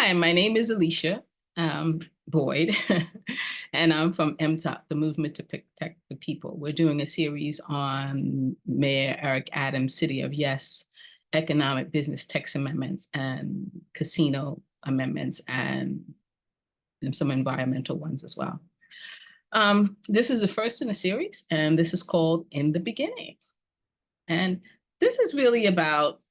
Hi, my name is Alicia Boyd, and I'm from MTOP, the Movement to Protect the People. We're doing a series on Mayor Eric Adams' City of Yes, economic business tax amendments and casino amendments and some environmental ones as well. This is the first in a series, and this is called In the Beginning. And this is really about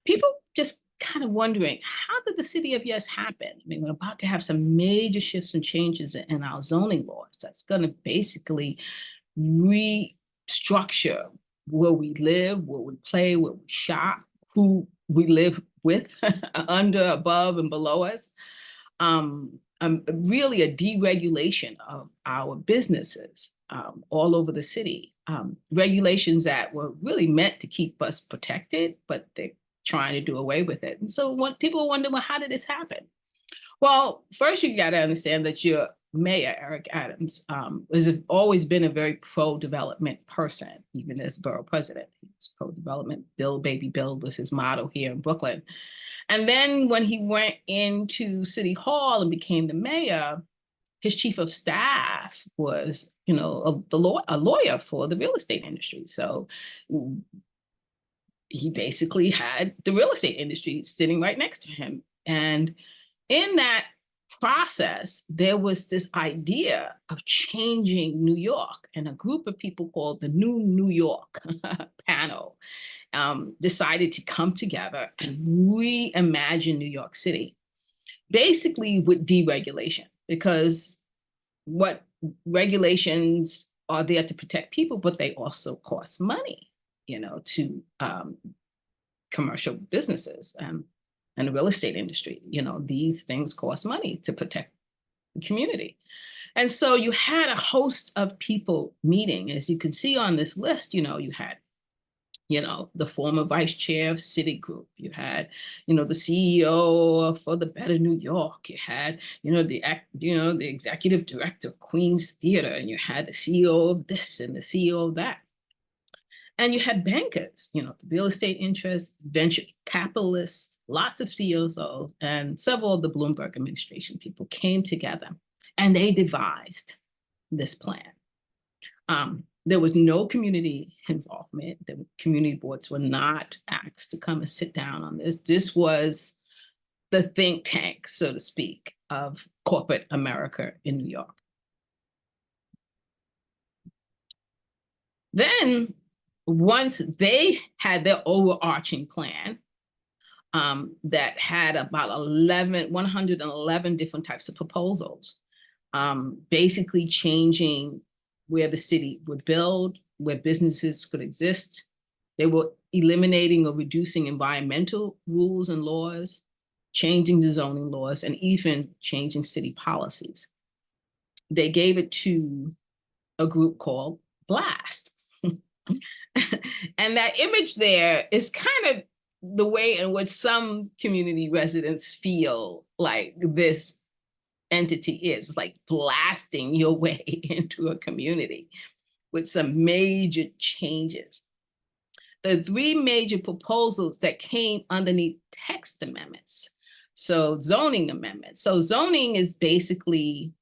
people just kind of wondering, how did the City of Yes happen? I mean, we're about to have some major shifts and changes in our zoning laws that's going to basically restructure where we live, where we play, where we shop, who we live with, under, above, and below us. Really a deregulation of our businesses all over the city. Regulations that were really meant to keep us protected, but they're trying to do away with it. And so when people wonder, well, how did this happen? Well, first you got to understand that your mayor, Eric Adams, has always been a very pro-development person, even as borough president. He was pro-development. Build, baby, build was his motto here in Brooklyn. And then when he went into City Hall and became the mayor, his chief of staff was, a lawyer for the real estate industry. So he basically had the real estate industry sitting right next to him. And in that process, there was this idea of changing New York, and a group of people called the New New York panel decided to come together and reimagine New York City, basically with deregulation, because what regulations are there to protect people, but they also cost money, to commercial businesses and the real estate industry. These things cost money to protect the community. And so you had a host of people meeting. As you can see on this list, you had the former vice chair of Citigroup. You had, the CEO for the Better New York. You had, the executive director of Queens Theater, and you had the CEO of this and the CEO of that. And you had bankers, the real estate interests, venture capitalists, lots of CEOs, and several of the Bloomberg administration people came together, and they devised this plan. There was no community involvement. The community boards were not asked to come and sit down on this. This was the think tank, so to speak, of corporate America in New York. Then, once they had their overarching plan that had about 111 different types of proposals, basically changing where the city would build, where businesses could exist. They were eliminating or reducing environmental rules and laws, changing the zoning laws, and even changing city policies. They gave it to a group called BLAST. And that image there is kind of the way in which some community residents feel like this entity is. It's like blasting your way into a community with some major changes. The three major proposals that came underneath text amendments. So zoning amendments. So zoning is basically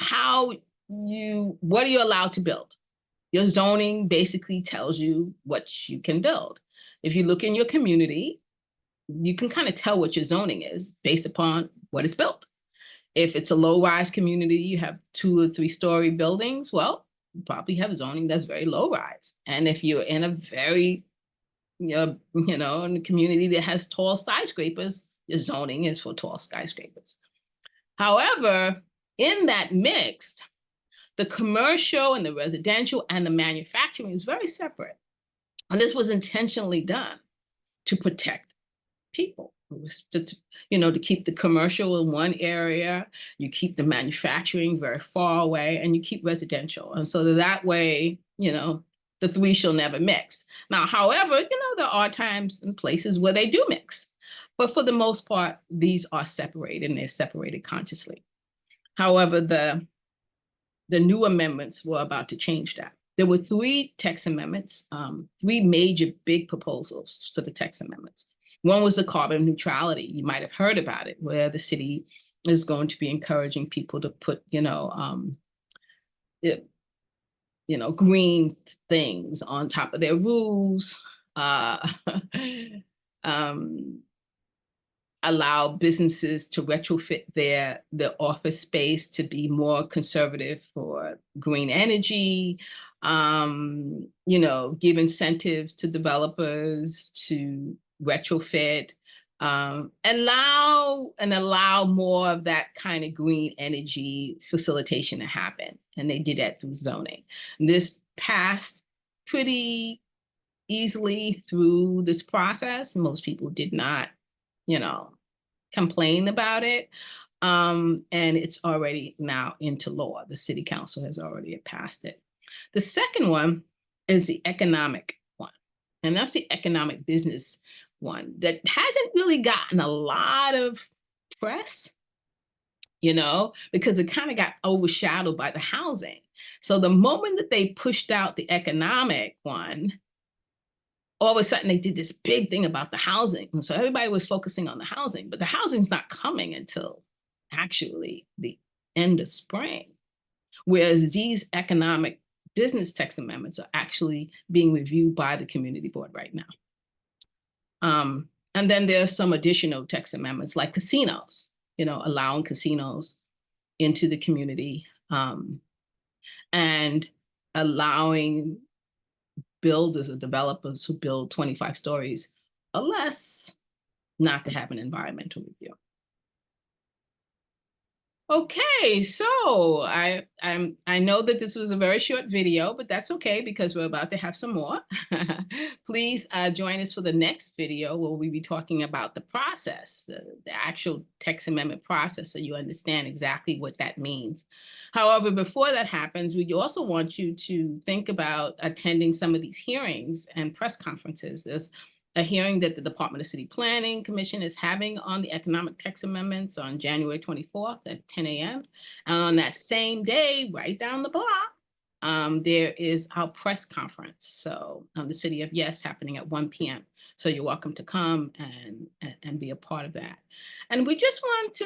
what are you allowed to build? Your zoning basically tells you what you can build. If you look in your community, you can kind of tell what your zoning is based upon what is built. If it's a low-rise community, you have 2 or 3 story buildings, well, you probably have zoning that's very low-rise. And if you're in a very, in a community that has tall skyscrapers, your zoning is for tall skyscrapers. However, in that mix, the commercial and the residential and the manufacturing is very separate. And this was intentionally done to protect people. To keep the commercial in one area, you keep the manufacturing very far away, and you keep residential. And so that way, the three shall never mix. Now, however, there are times and places where they do mix. But for the most part, these are separated, and they're separated consciously. However, the new amendments were about to change that. There were 3 text amendments, 3 major big proposals to the text amendments. One was the carbon neutrality. You might have heard about it, where the city is going to be encouraging people to put, it, green things on top of their roofs, uh, um, allow businesses to retrofit their office space to be more conservative for green energy, give incentives to developers to retrofit, allow more of that kind of green energy facilitation to happen. And they did that through zoning. And this passed pretty easily through this process. Most people did not, complain about it. And it's already now into law. The city council has already passed it. The second one is the economic one. And that's the economic business one that hasn't really gotten a lot of press, because it kind of got overshadowed by the housing. So the moment that they pushed out the economic one, all of a sudden they did this big thing about the housing. And so everybody was focusing on the housing, but the housing's not coming until actually the end of spring. Whereas these economic business text amendments are actually being reviewed by the community board right now. And then there's some additional text amendments like casinos, allowing casinos into the community, and allowing builders or developers who build 25 stories or less not to have an environmental review. Okay, so I know that this was a very short video, but that's okay because we're about to have some more. Please join us for the next video where we'll be talking about the process, the actual text amendment process, so you understand exactly what that means. However, before that happens, we also want you to think about attending some of these hearings and press conferences. There's a hearing that the Department of City Planning Commission is having on the economic text amendments on January 24th at 10 a.m. And on that same day, right down the block, there is our press conference. So the City of Yes happening at 1 p.m. So you're welcome to come and be a part of that. And we just want to,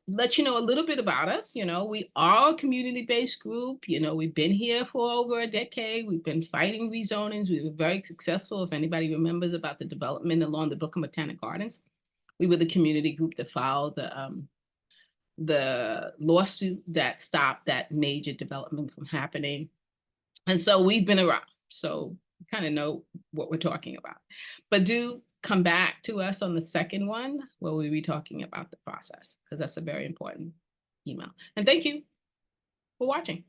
let you know a little bit about us. We are a community-based group. We've been here for over a decade. We've been fighting rezonings. We were very successful, if anybody remembers, about the development along the Brooklyn Botanic Gardens. We were the community group that filed the lawsuit that stopped that major development from happening. And so we've been around. So you kind of know what we're talking about. But do come back to us on the second one where we'll be talking about the process, because that's a very important email. And thank you for watching.